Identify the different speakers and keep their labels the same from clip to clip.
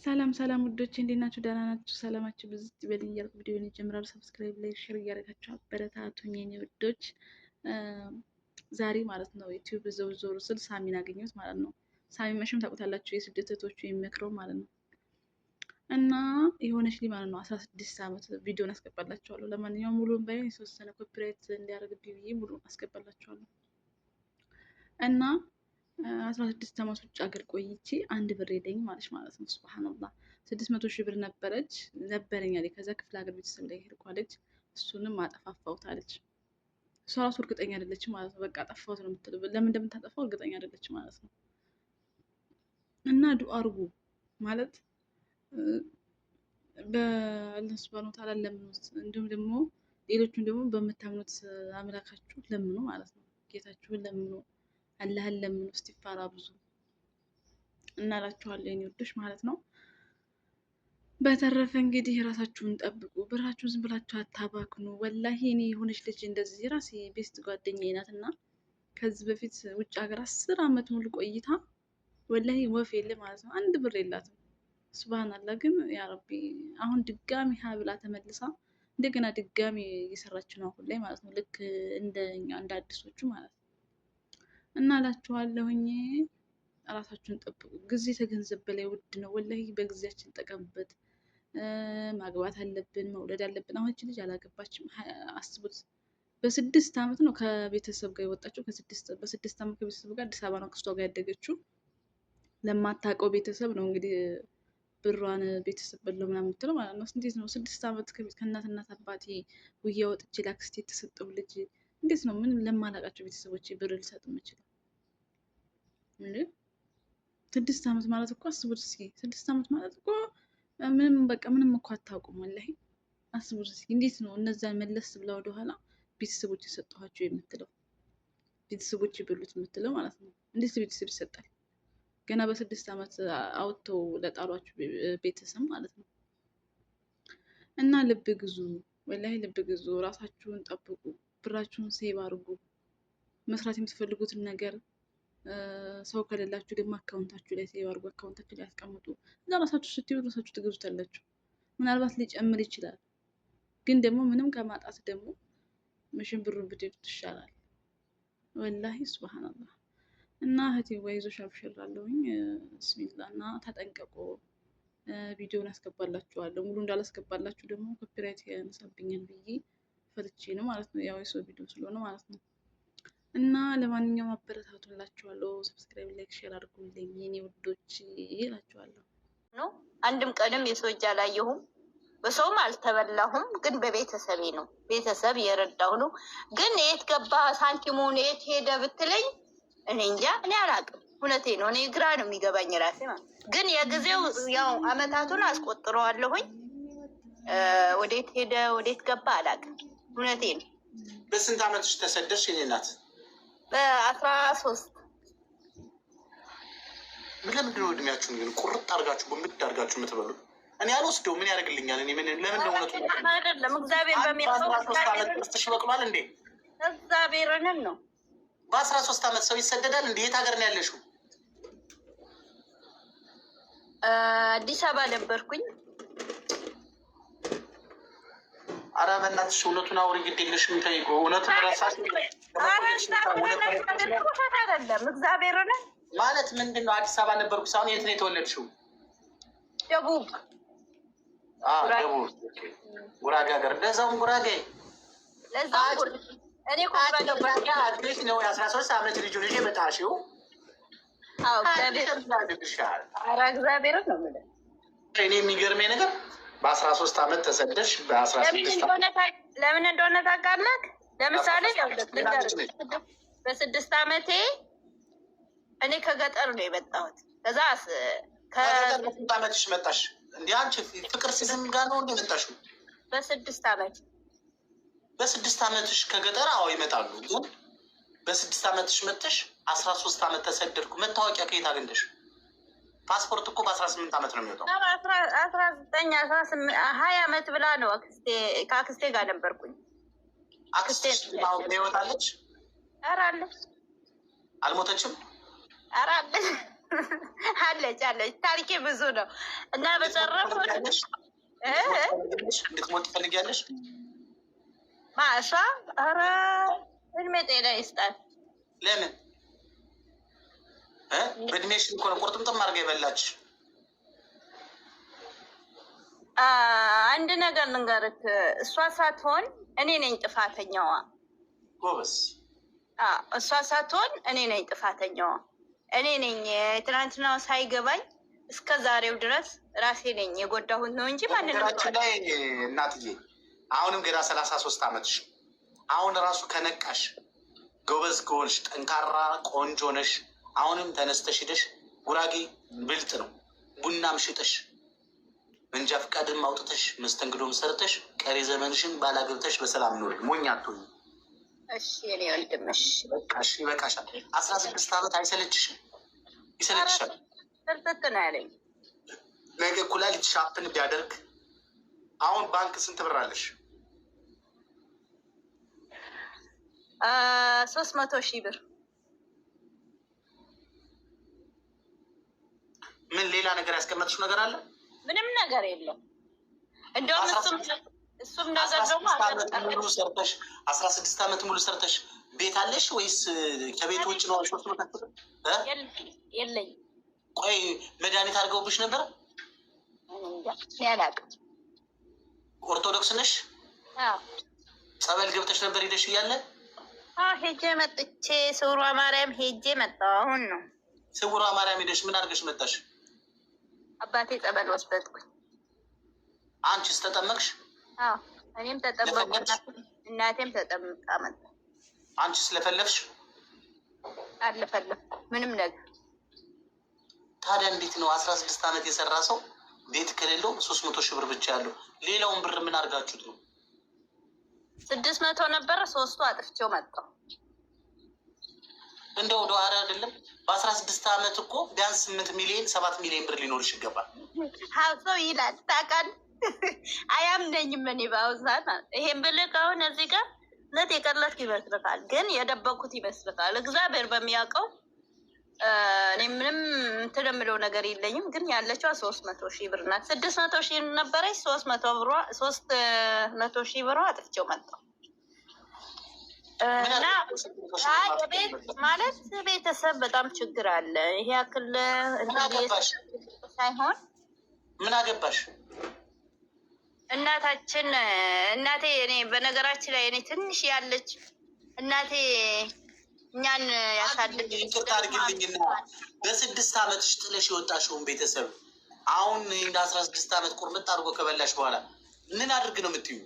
Speaker 1: ሰላም ሰላም ውዶች እንዴት ናችሁ? ደህና ናችሁ? ሰላማችሁ ብዙ ይበል እያልኩ ቪዲዮውን ይጀምራሉ። ሰብስክራይብ ላይ ሼር እያደረጋችሁ አበረታቱኝ የኔ ውዶች። ዛሬ ማለት ነው ዩቲዩብ ዞር ዞር ስል ሳሚን አገኘሁት ማለት ነው። ሳሚ መቼም ታውቁታላችሁ፣ የስደት እህቶቹ የሚመክረው ማለት ነው። እና የሆነች ልጅ ማለት ነው 16 ዓመት ቪዲዮን አስገባላችኋለሁ። ለማንኛውም ሙሉን ባይሆን የተወሰነ ኮፒራይት እንዲያደርግብኝ ብዬ ሙሉን አስገባላችኋለሁ። እና 16 ዓመት ውጭ ሀገር ቆይቼ አንድ ብር የለኝም ማለት ነው። ሱብሃንአላህ 600,000 ብር ነበረኝ አለች። ከዛ ክፍለ ሀገር ቤተሰብ ላይ ሄድኩ አለች። እሱንም አጠፋፋሁት አለች። እሷ ራሱ እርግጠኛ አይደለችም ማለት ነው። በቃ አጠፋሁት ነው የምትለው። ለምን እንደምታጠፋው እርግጠኛ አይደለችም ማለት ነው። እና ዱአ አርጉ ማለት በአላህ ሱብሃነሁ ወተዓላ ለምኑት። እንዲሁም ደግሞ ሌሎቹን ደግሞ በምታምኑት አምላካችሁ ለምኑ ማለት ነው። ጌታችሁን ለምኑ፣ አላህን ለምኑ፣ እስቲግፋር ብዙ እናላችኋለሁ የኔ ውዶች ማለት ነው። በተረፈ እንግዲህ ራሳችሁን ጠብቁ፣ ብራችሁን ዝም ብላችሁ አታባክኑ። ወላሂ እኔ የሆነች ልጅ እንደዚህ የራሴ ቤስት ጓደኛዬ ናት እና ከዚህ በፊት ውጭ ሀገር 10 ዓመት ሙሉ ቆይታ ወላሂ ወፍ የለ ማለት ነው፣ አንድ ብር የላትም። ሱብሃንአላህ ግን ያ ረቢ አሁን ድጋሚ ሀ ብላ ተመልሳ እንደገና ድጋሚ እየሰራች ነው አሁን ላይ ማለት ነው። ልክ እንደኛ እንደ አዲሶቹ ማለት ነው። እና እላችኋለሁኝ ራሳችሁን ጠብቁ። ጊዜ ከገንዘብ በላይ ውድ ነው። ወላሂ በጊዜያችን ጠቀምበት። ማግባት አለብን፣ መውለድ አለብን። አሁን እቺ ልጅ አላገባችም። አስቡት፣ በ6 ዓመት ነው ከቤተሰብ ጋር የወጣችው። በ6 ዓመት ከቤተሰብ ጋር አዲስ አበባ ነው ከሷ ጋር ያደገችው። ለማታውቀው ቤተሰብ ነው እንግዲህ ብሯን ቤተሰብ በለው ምናምን የምትለው ማለት ነው። እንዴት ነው 6 ዓመት ከእናትና አባቴ ውዬ ወጥቼ ላክስቴ የተሰጠው ልጅ እንዴት ነው ምን ለማላውቃቸው ቤተሰቦች ብር ልሰጥ የምችለው? እንዴ 6 ዓመት ማለት እኮ አስቡት እስኪ። 6 ዓመት ማለት እኮ ምንም በቃ ምንም እኮ አታውቁም። ወላሂ አስቡት እስኪ። እንዴት ነው እነዛን መለስ ብላ ወደኋላ ቤተሰቦች የሰጠኋቸው የምትለው? ቤተሰቦች ይበሉት የምትለው ማለት ነው። እንዴት ቤተሰብ ይሰጣል? ገና በ6 ዓመት አውጥተው ለጣሏችሁ ቤተሰብ ማለት ነው። እና ልብ ግዙ፣ ወላሂ ልብ ግዙ። ራሳችሁን ጠብቁ፣ ብራችሁን ሴቭ አድርጉ። መስራት የምትፈልጉትን ነገር ሰው ከሌላችሁ ደግሞ አካውንታችሁ ላይ ሴቭ አድርጉ፣ አካውንታችሁ ላይ ያስቀምጡ። እዛ ራሳችሁ ስትይዙ ራሳችሁ ትገዙታላችሁ። ምናልባት ሊጨምር ይችላል፣ ግን ደግሞ ምንም ከማጣት ደግሞ መቼም ብሩን ብትሄዱት ይሻላል። ወላሂ ሱብሃንአላህ። እና እህቴ ወይዞሽ አብሽራለሁኝ። ብስሚላ እና ተጠንቀቁ። ቪዲዮውን አስገባላችኋለሁ። ሙሉ እንዳላስገባላችሁ ደግሞ ኮፒራይት ያነሳብኛል ብዬ ፈርቼ ነው ማለት ነው። ያው የሰው ቪዲዮ ስለሆነ ማለት ነው። እና ለማንኛውም አበረታቱላችኋለሁ። ሰብስክራይብ፣ ላይክ፣ ሼር አድርጉልኝ የኔ ውዶች እላችኋለሁ።
Speaker 2: ነው አንድም ቀንም የሰው እጅ አላየሁም፣ በሰውም አልተበላሁም። ግን በቤተሰቤ ነው፣ ቤተሰብ የረዳሁ ነው። ግን የት ገባ ሳንቲሙን የት ሄደ ብትለኝ እኔ እንጃ፣ እኔ አላውቅም። እውነቴ ነው። እኔ ግራ ነው የሚገባኝ ራሴ ማለት። ግን የጊዜው ያው አመታቱን አስቆጥረዋለሁኝ። ወዴት ሄደ ወዴት ገባ አላውቅም። እውነቴ ነው።
Speaker 3: በስንት አመትሽ ተሰደድሽ የኔ እናት?
Speaker 2: በ13
Speaker 3: ለምንድን ነው እድሜያችሁን ግን ቁርጥ አድርጋችሁ በምድ አድርጋችሁ የምትበሉ? እኔ አልወስደው ምን ያደርግልኛል? እኔ ምን ለምን ነው እውነቱ
Speaker 2: አይደለም። እግዚአብሔር በሚያውቀው
Speaker 3: 13 አመት ጥርጥሽ በቅሏል እንዴ?
Speaker 2: እግዚአብሔርን ነው።
Speaker 3: በ13 አመት ሰው ይሰደዳል እንዴ? የት ሀገር ነው ያለሽው?
Speaker 2: አዲስ አበባ ነበርኩኝ።
Speaker 3: ኧረ በእናትሽ እውነቱን አውሪ፣ ግድ የለሽም። ተይቁ እውነቱን ረሳሽ።
Speaker 2: አይደለም እግዚአብሔርን
Speaker 3: ማለት ምንድን ነው? አዲስ አበባ ነበርኩ ሳይሆን የት ነው የተወለድሽው?
Speaker 2: ደቡብ።
Speaker 3: ደቡብ ጉራጌ ሀገር። ለዛውም ጉራጌ።
Speaker 2: እኔ
Speaker 3: ጉራጌ አድሬስ ነው። የ13 አመት ልጁ ልጅ የመጣሽው?
Speaker 2: እግዚአብሔርን ነው የምልህ።
Speaker 3: እኔ የሚገርመኝ ነገር በ13 አመት ተሰደሽ በ16
Speaker 2: ለምን እንደሆነ ታውቃለህ? ለምሳሌ በ6 አመቴ እኔ ከገጠር ነው የመጣሁት። ከዛ
Speaker 3: ከገጠር አመትሽ መጣሽ እንዲ? አንቺ ፍቅር ሲዝም ጋር ነው እንደ መጣሽው?
Speaker 2: በ6 አመት
Speaker 3: በ6 አመትሽ ከገጠር አዎ ይመጣሉ። ግን በ6 አመትሽ መጥተሽ 13 አመት ተሰደድኩ። መታወቂያ ከየት አገኘሽ? ፓስፖርት እኮ በ18 አመት ነው የሚወጣው።
Speaker 2: 19 18 20 አመት ብላ ነው ከአክስቴ ጋር ነበርኩኝ።
Speaker 3: አክስቴ አሁን ይወጣለች?
Speaker 2: ኧረ አለች።
Speaker 3: አልሞተችም?
Speaker 2: ኧረ አለች። አለች ታሪኬ ብዙ ነው እና በተረፈ
Speaker 3: እንድትሞት ትፈልጊያለሽ?
Speaker 2: ማእሷ ኧረ እድሜ ጤና ይስጣል።
Speaker 3: ለምን በእድሜሽን እኮ ነው ቁርጥምጥም አድርጋ የበላች።
Speaker 2: አንድ ነገር ልንገርህ፣ እሷ ሳትሆን እኔ ነኝ ጥፋተኛዋ።
Speaker 3: ጎበዝ።
Speaker 2: እሷ ሳትሆን እኔ ነኝ ጥፋተኛዋ። እኔ ነኝ ትናንትናው ሳይገባኝ እስከ ዛሬው ድረስ ራሴ ነኝ የጎዳሁት ነው እንጂ
Speaker 3: ማንነታችን ላይ እናትዬ፣ አሁንም ገና 33 ዓመትሽ። አሁን ራሱ ከነቃሽ ጎበዝ ከሆንሽ ጠንካራ ቆንጆ ነሽ። አሁንም ተነስተሽ ሂደሽ ጉራጌ ብልጥ ነው ቡናም ሽጠሽ መንጃ ፈቃድም አውጥተሽ መስተንግዶም ሰርተሽ ቀሪ ዘመንሽን ባላገብተሽ በሰላም ኖር። ሞኝ አትሆኝ።
Speaker 2: እሺ እኔ ወንድምሽ
Speaker 3: በቃሽ፣ ይበቃሻል። 16 ዓመት አይሰለችሽም? ይሰለችሻል።
Speaker 2: ስልጥጥ ነው ያለኝ።
Speaker 3: ነገ ኩላሊት ሻፕን ቢያደርግ አሁን ባንክ ስንት ብር አለሽ?
Speaker 2: 300,000 ብር።
Speaker 3: ምን ሌላ ነገር ያስቀመጥሽው ነገር አለ?
Speaker 2: ምንም ነገር የለም። እንደውም እሱም ነገር ደግሞ
Speaker 3: 16 ዓመት ሙሉ ሰርተሽ ቤት አለሽ ወይስ ከቤት ውጭ ነው?
Speaker 2: የለኝ።
Speaker 3: ቆይ መድኃኒት አድርገውብሽ ነበር?
Speaker 2: ያላቅም።
Speaker 3: ኦርቶዶክስ ነሽ? ጸበል ገብተሽ ነበር ሄደሽ እያለ?
Speaker 2: ሄጄ መጥቼ ስውሯ ማርያም ሄጄ መጣሁ። አሁን ነው።
Speaker 3: ስውሯ ማርያም ሄደሽ ምን አድርገሽ መጣሽ?
Speaker 2: አባቴ ጸበል ወስደትኩኝ።
Speaker 3: አንቺስ ተጠመቅሽ?
Speaker 2: እኔም ተጠመቁ፣ እናቴም ተጠምቃ መጣ።
Speaker 3: አንቺ ስለፈለፍሽ?
Speaker 2: አልፈለፍ ምንም ነገር።
Speaker 3: ታዲያ እንዴት ነው 16 ዓመት የሰራ ሰው ቤት ከሌለው 300,000 ብር ብቻ ያለው? ሌላውን ብር ምን አድርጋችሁት ነው?
Speaker 2: 600 ነበረ፣ 3ቱ አጥፍቼው መጣሁ።
Speaker 3: እንደው ዶአራ አይደለም። በ16 ዓመት እኮ ቢያንስ 8 ሚሊዮን 7 ሚሊዮን ብር ሊኖርሽ ይገባል።
Speaker 2: ሰው ይላል ታውቃለህ። አያምነኝም እኔ በአሁን ሰዓት ይሄን ብልክ አሁን እዚህ ጋር ነት የቀለድክ ይመስልካል፣ ግን የደበኩት ይመስልካል። እግዚአብሔር በሚያውቀው እኔ ምንም እንትን የምለው ነገር የለኝም። ግን ያለችው 300,000 ብር ናት። 600,000 ነበረች፣ 300,000 ብሯ አጥፍቼው መጣሁ። እና ቤት ማለት ቤተሰብ በጣም ችግር አለ። ይሄ ያክል ሳይሆን
Speaker 3: ምን አገባሽ?
Speaker 2: እናቴ እኔ በነገራችን ላይ እኔ ትንሽ ያለች እናቴ እኛን ያሳደግ
Speaker 3: ይቅርታ አድርግልኝና በ6 ዓመትሽ ጥለሽ የወጣሽውን ቤተሰብ አሁን እንደ 16 ዓመት ቁርምጥ አድርጎ ከበላሽ በኋላ ምን አድርግ ነው የምትዩ?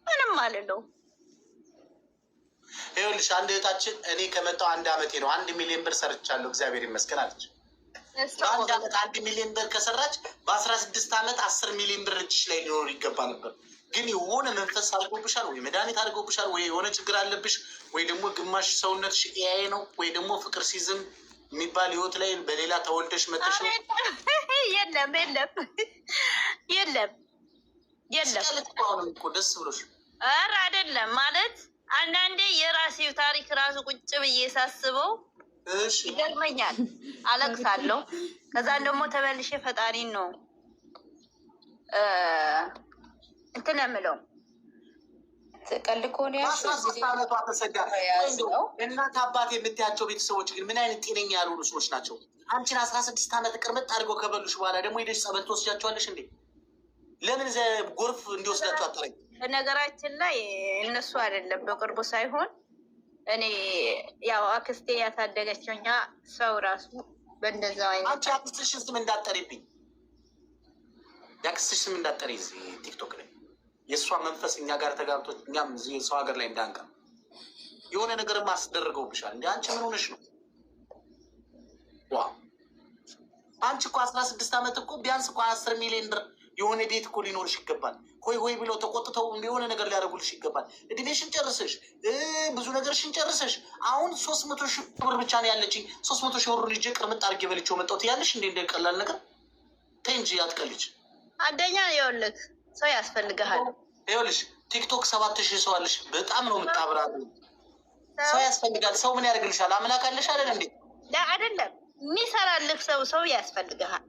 Speaker 2: ምንም አልለው።
Speaker 3: ይኸውልሽ አንድ እህታችን እኔ ከመጣሁ 1 ዓመቴ ነው 1 ሚሊዮን ብር ሰርቻለሁ እግዚአብሔር ይመስገን አለች። በ1 ዓመት 1 ሚሊዮን ብር ከሰራች በ16 ዓመት 10 ሚሊዮን ብር እጅሽ ላይ ሊኖር ይገባ ነበር። ግን የሆነ መንፈስ አድርጎብሻል፣ ወይ መድኃኒት አድርጎብሻል፣ ወይ የሆነ ችግር አለብሽ፣ ወይ ደግሞ ግማሽ ሰውነትሽ ኤአይ ነው፣ ወይ ደግሞ ፍቅር ሲዝም የሚባል ህይወት ላይ በሌላ ተወልደሽ መጥሽ ነው።
Speaker 2: የለም
Speaker 3: እኮ ደስ ብሎሽ።
Speaker 2: ኧረ አይደለም ማለት አንዳንዴ የራሴው ታሪክ ራሱ ቁጭ ብዬ ሳስበው ይገርመኛል፣ አለቅሳለሁ። ከዛን ደግሞ ተመልሼ ፈጣሪን ነው እንትን የምለው።
Speaker 4: ቀልድ ከሆነ
Speaker 3: እናት አባት የምትያቸው ቤተሰቦች ግን ምን አይነት ጤነኛ ያልሆኑ ሰዎች ናቸው? አንቺን 16 ዓመት ቅርምጥ አድርገው ከበሉሽ በኋላ ደግሞ ሄደሽ ጸበል ትወስጃቸዋለሽ እንዴ? ለምን ጎርፍ እንዲወስዳቸው አጠረኝ?
Speaker 2: በነገራችን ላይ እነሱ አይደለም በቅርቡ ሳይሆን እኔ ያው አክስቴ ያሳደገችው እኛ ሰው ራሱ በእንደዛው አይነት።
Speaker 3: አንቺ አክስትሽን ስም እንዳጠሪብኝ፣ የአክስትሽ ስም እንዳጠሪ እዚህ ቲክቶክ ላይ የእሷ መንፈስ እኛ ጋር ተጋብቶ እኛም እዚህ ሰው ሀገር ላይ እንዳንቀ የሆነ ነገር ማስደረገውብሻል እንዲ። አንቺ ምን ሆነሽ ነው? ዋ አንቺ እኮ 16 ዓመት እኮ ቢያንስ እኮ 10 ሚሊዮን ብር የሆነ ቤት እኮ ሊኖርሽ ይገባል። ሆይ ሆይ ብለው ተቆጥተው የሆነ ነገር ሊያደርጉልሽ ይገባል። እድሜሽን ጨርሰሽ ብዙ ነገርሽን ጨርሰሽ አሁን 300,000 ብር ብቻ ነው ያለችኝ። 300,000 ብር ልጄ ቅርምጥ አድርጌ በልቼው መጣሁት ያለሽ እንዴ? እንደቀላል ነገር ተይ እንጂ አትቀልጅ።
Speaker 2: አንደኛ ይኸውልህ ሰው ያስፈልግሃል።
Speaker 3: ይኸውልሽ ቲክቶክ 7,000 ሰው አለሽ። በጣም ነው የምታብራሩ። ሰው ያስፈልጋል። ሰው ምን ያደርግልሻል? አምላክ አለሽ አይደል እንዴ?
Speaker 2: አይደለም የሚሰራልህ ሰው ያስፈልግሃል።